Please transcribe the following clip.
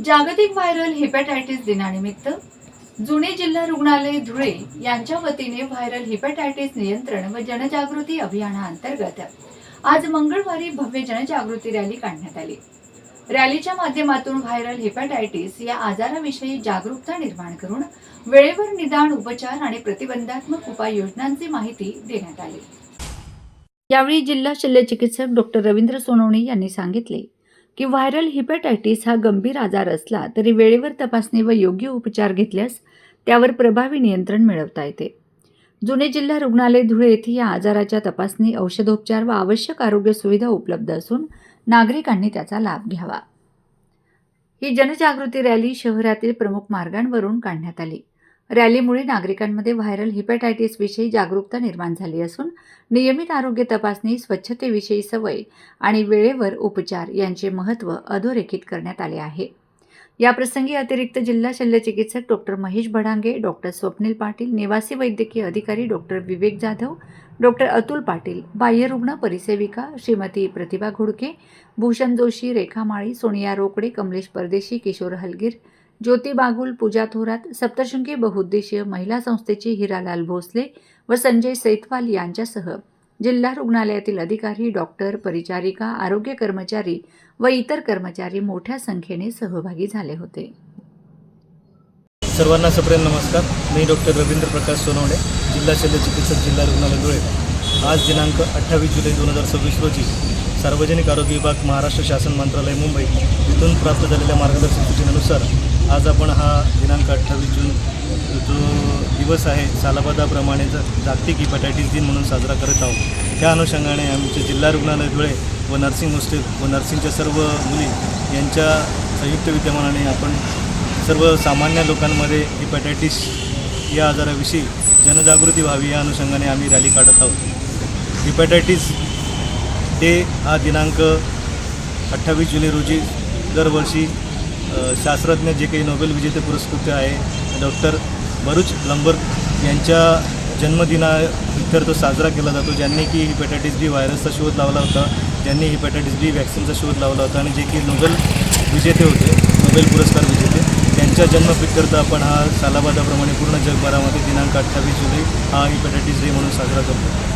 जागतिक viral hepatitis दिनानिमित्त जुने जिल्हा रुग्णालय धुळे यांच्या वतीने व्हायरल हेपॅटायटिस नियंत्रण व जनजागृती अभियानाअंतर्गत आज मंगळवारी भव्य जनजागृती रॅली काढण्यात आली। रॅलीच्या माध्यमातून व्हायरल हेपॅटायटिस या आजाराविषयी जागरूकता निर्माण करून वेळेवर निदान, उपचार आणि प्रतिबंधात्मक उपाययोजनांची माहिती देण्यात आली। यावेळी जिल्हा शल्यचिकित्सक डॉक्टर रवींद्र सोनवणे यांनी सांगितले की व्हायरल हेपॅटायटिस हा गंभीर आजार असला तरी वेळेवर तपासणी व योग्य उपचार घेतल्यास त्यावर प्रभावी नियंत्रण मिळवता येते। जुने जिल्हा रुग्णालय धुळे येथे या आजाराच्या तपासणी, औषधोपचार व आवश्यक आरोग्य सुविधा उपलब्ध असून नागरिकांनी त्याचा लाभ घ्यावा। ही जनजागृती रॅली शहरातील प्रमुख मार्गांवरून काढण्यात आली। रॅलीमुळे नागरिकांमध्ये व्हायरल हेपॅटायटिस विषयी जागरूकता निर्माण झाली असून नियमित आरोग्य तपासणी, स्वच्छतेविषयी सवय आणि वेळेवर उपचार यांचे महत्त्व अधोरेखित करण्यात आले आहे। याप्रसंगी अतिरिक्त जिल्हा शल्यचिकित्सक डॉक्टर महेश भडांगे, डॉक्टर स्वप्नील पाटील, निवासी वैद्यकीय अधिकारी डॉक्टर विवेक जाधव, डॉक्टर अतुल पाटील, बाह्यरुग्ण परिसेविका श्रीमती प्रतिभा घोडके, भूषण जोशी, रेखा माळी, सोनिया रोकडे, कमलेश परदेशी, किशोर हलगीर, ज्योती बागुल, पूजा थोरात, सप्तशृंगी बहुउद्देशीय महिला संस्थेची हिरालाल भोसले व संजय सैतवाल यांच्यासह जिल्हा रुग्णालयातील अधिकारी, डॉक्टर, परिचारिका, आरोग्य कर्मचारी व इतर कर्मचारी मोठ्या संख्येने सहभागी झाले होते। सर्वांना सप्रेम नमस्कार। मी डॉक्टर रवींद्र प्रकाश सोनवणे, जिल्हा शल्यचिकित्सक, जिल्हा रुग्णालय धुळे। आज दिनांक 28 जुलै 2026 रोजी सार्वजनिक आरोग्य विभाग, महाराष्ट्र शासन मंत्रालय, मुंबई इथून प्राप्त झालेल्या मार्गदर्शक सूचनेनुसार आज आपण हा दिनांक 28 जून जो दिवस आहे सालाबादाप्रमाणे जागतिक हेपॅटायटिस दिन म्हणून साजरा करत आहोत। त्या अनुषंगाने आमचे जिल्हा रुग्णालय धुळे व नर्सिंग हॉस्टेल व नर्सिंगच्या सर्व मुली यांच्या संयुक्त विद्यमानाने आपण सर्व सामान्य लोकांमध्ये हेपॅटायटिस या आजाराविषयी जनजागृती व्हावी या अनुषंगाने आम्ही रॅली काढत आहोत। हेपॅटायटिस डे हा दिनांक 28 जुलै रोजी दरवर्षी शास्त्रज्ञ जे काही नोबेल विजेते पुरस्कृत आहे डॉक्टर बरुच लंबर्ग यांच्या जन्मदिनानिमित्त साजरा केला जातो, ज्यांनी की हेपॅटायटिस बी व्हायरसचा शोध लावला होता, ज्यांनी हेपॅटायटिस बी वॅक्सिनचा शोध लावला होता आणि जे की नोबेल विजेते होते, नोबेल पुरस्कार विजेते, त्यांच्या जन्मप्रीत्यर्थ आपण हा सालाबादाप्रमाणे पूर्ण जगभरामध्ये दिनांक 28 जुलै हा हेपॅटायटिस डे म्हणून साजरा करतो।